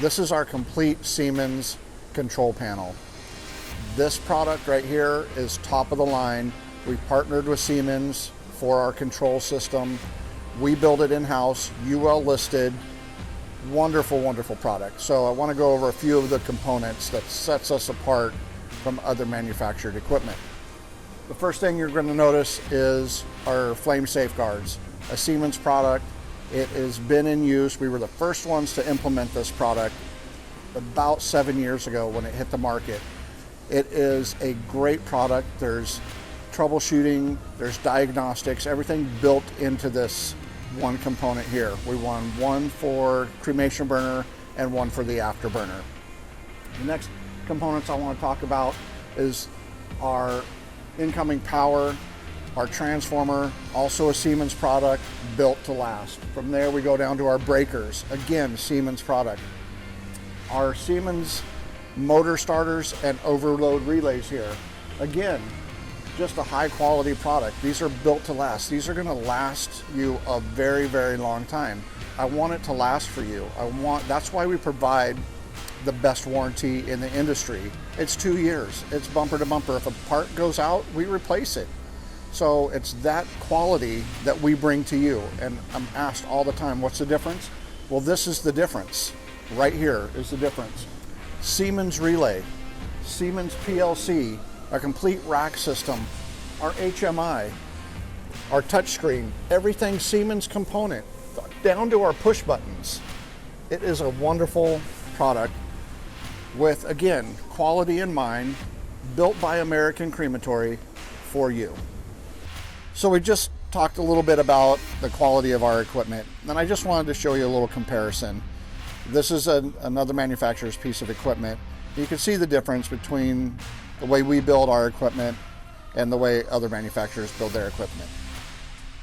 This is our complete Siemens control panel. This product right here is top of the line. We partnered with Siemens for our control system. We build it in-house, UL listed. Wonderful, wonderful product. So I want to go over a few of the components that sets us apart from other manufactured equipment. The first thing you're going to notice is our flame safeguards, a Siemens product. It has been in use. We were the first ones to implement this product about 7 years ago when it hit the market. It is a great product. There's troubleshooting, there's diagnostics, everything built into this one component here. We want one for cremation burner and one for the afterburner. The next components I want to talk about is our incoming power, our transformer, also a Siemens product, built to last. From there we go down to our breakers, again Siemens product. Our Siemens motor starters and overload relays here, again just a high quality product. These are built to last. These are going to last you a very, very long time. I want it to last for you. That's why we provide the best warranty in the industry. It's 2 years. It's bumper to bumper. If a part goes out, we replace it. So it's that quality that we bring to you. And I'm asked all the time, what's the difference? Well, this is the difference. Right here is the difference. Siemens relay, Siemens PLC, a complete rack system, our HMI, our touchscreen, everything Siemens component, down to our push buttons. It is a wonderful product with, again, quality in mind, built by American Crematory for you. So we just talked a little bit about the quality of our equipment, and I just wanted to show you a little comparison. This is another manufacturer's piece of equipment. You can see the difference between the way we build our equipment and the way other manufacturers build their equipment.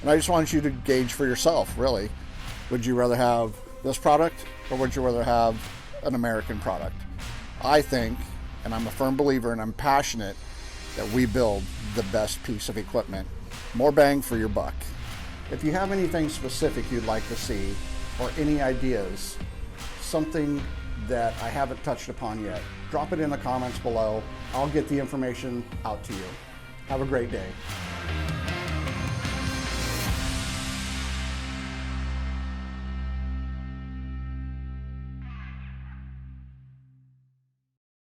And I just want you to gauge for yourself, really. Would you rather have this product or would you rather have an American product? I think, and I'm a firm believer and I'm passionate, that we build the best piece of equipment. More bang for your buck. If you have anything specific you'd like to see or any ideas, something that I haven't touched upon yet, drop it in the comments below. I'll get the information out to you. Have a great day.